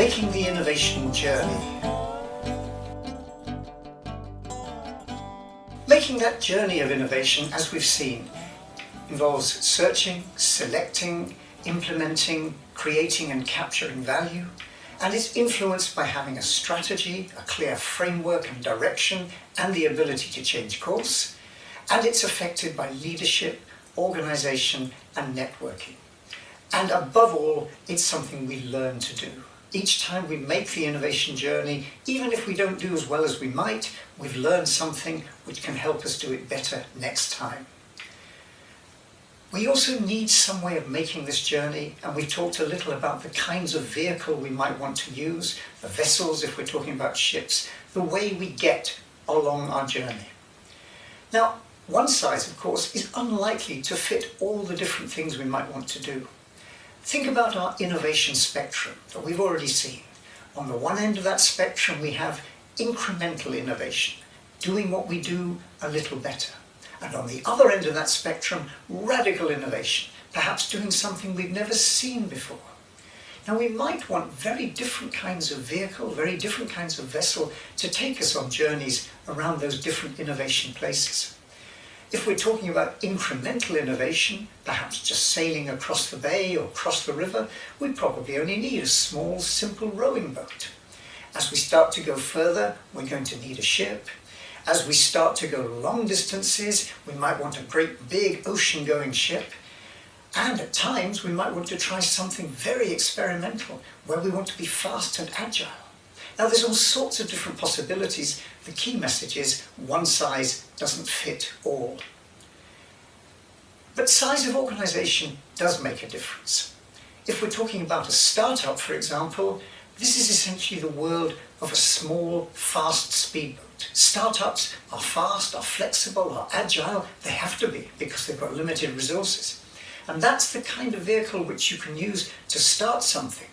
Making the innovation journey. Making that journey of innovation, as we've seen, involves searching, selecting, implementing, creating and capturing value, and is influenced by having a strategy, a clear framework and direction, and the ability to change course, and it's affected by leadership, organisation and networking. And above all, it's something we learn to do. Each time we make the innovation journey, even if we don't do as well as we might, we've learned something which can help us do it better next time. We also need some way of making this journey, and we've talked a little about the kinds of vehicle we might want to use, the vessels if we're talking about ships, the way we get along our journey. Now, one size, of course, is unlikely to fit all the different things we might want to do. Think about our innovation spectrum that we've already seen. On the one end of that spectrum, we have incremental innovation, doing what we do a little better. And on the other end of that spectrum, radical innovation, perhaps doing something we've never seen before. Now, we might want very different kinds of vehicle, very different kinds of vessel to take us on journeys around those different innovation places. If we're talking about incremental innovation, perhaps just sailing across the bay or across the river, we probably only need a small, simple rowing boat. As we start to go further, we're going to need a ship. As we start to go long distances, we might want a great big ocean-going ship. And at times, we might want to try something very experimental, where we want to be fast and agile. Now, there's all sorts of different possibilities. The key message is one size doesn't fit all. But size of organisation does make a difference. If we're talking about a startup, for example, this is essentially the world of a small, fast speedboat. Startups are fast, are flexible, are agile. They have to be because they've got limited resources. And that's the kind of vehicle which you can use to start something.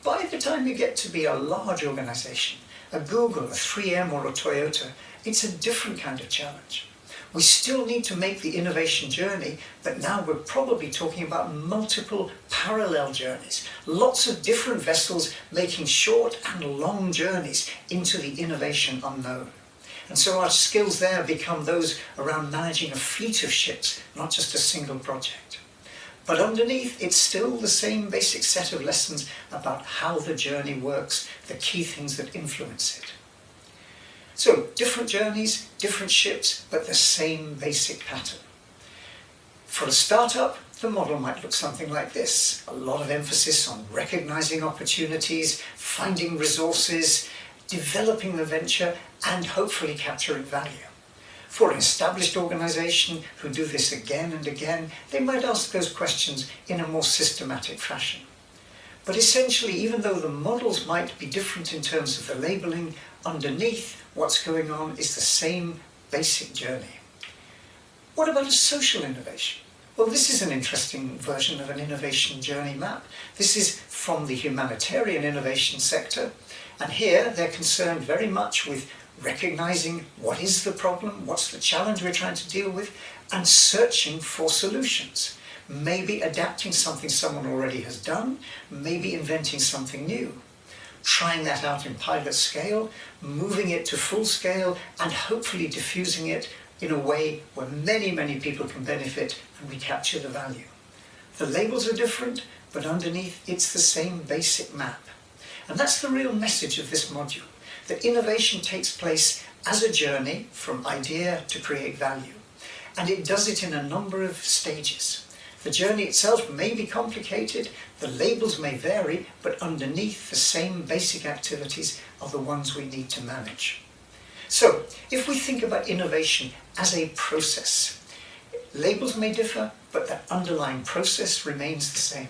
By the time you get to be a large organisation, a Google, a 3M or a Toyota, it's a different kind of challenge. We still need to make the innovation journey, but now we're probably talking about multiple parallel journeys, lots of different vessels making short and long journeys into the innovation unknown. And so our skills there become those around managing a fleet of ships, not just a single project. But underneath, it's still the same basic set of lessons about how the journey works, the key things that influence it. So, different journeys, different ships, but the same basic pattern. For a startup, the model might look something like this. A lot of emphasis on recognizing opportunities, finding resources, developing the venture, and hopefully capturing value. For an established organisation who do this again and again, they might ask those questions in a more systematic fashion. But essentially, even though the models might be different in terms of the labelling, underneath what's going on is the same basic journey. What about a social innovation? Well, this is an interesting version of an innovation journey map. This is from the humanitarian innovation sector, and here they're concerned very much with recognizing what is the problem, what's the challenge we're trying to deal with, and searching for solutions. Maybe adapting something someone already has done, maybe inventing something new. Trying that out in pilot scale, moving it to full scale, and hopefully diffusing it in a way where many people can benefit and we capture the value. The labels are different, but underneath it's the same basic map. And that's the real message of this module, that innovation takes place as a journey from idea to create value. And it does it in a number of stages. The journey itself may be complicated, the labels may vary, but underneath the same basic activities are the ones we need to manage. So, if we think about innovation as a process, labels may differ, but that underlying process remains the same.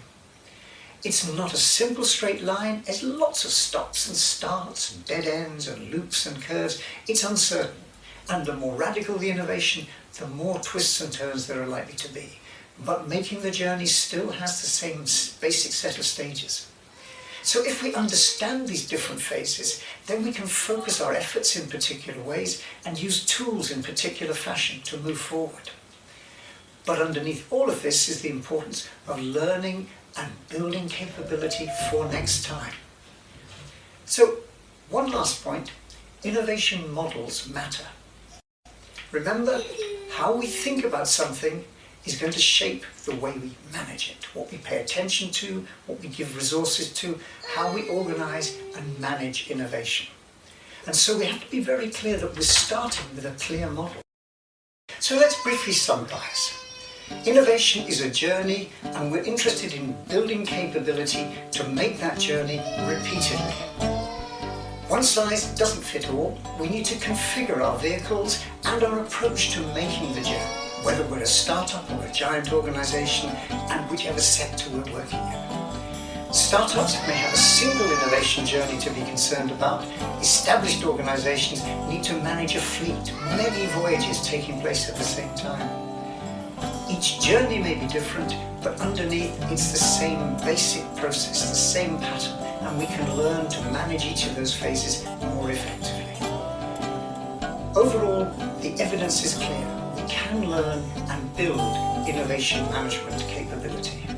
It's not a simple straight line. There's lots of stops and starts, and dead ends and loops and curves. It's uncertain. And the more radical the innovation, the more twists and turns there are likely to be. But making the journey still has the same basic set of stages. So if we understand these different phases, then we can focus our efforts in particular ways and use tools in particular fashion to move forward. But underneath all of this is the importance of learning and building capability for next time. So, one last point, innovation models matter. Remember, how we think about something is going to shape the way we manage it, what we pay attention to, what we give resources to, how we organise and manage innovation. And so we have to be very clear that we're starting with a clear model. So let's briefly summarise. Innovation is a journey, and we're interested in building capability to make that journey repeatedly. One size doesn't fit all. We need to configure our vehicles and our approach to making the journey, whether we're a startup or a giant organisation, and whichever sector we're working in. Startups may have a single innovation journey to be concerned about. Established organisations need to manage a fleet, many voyages taking place at the same time. Each journey may be different, but underneath it's the same basic process, the same pattern, and we can learn to manage each of those phases more effectively. Overall, the evidence is clear. We can learn and build innovation management capability.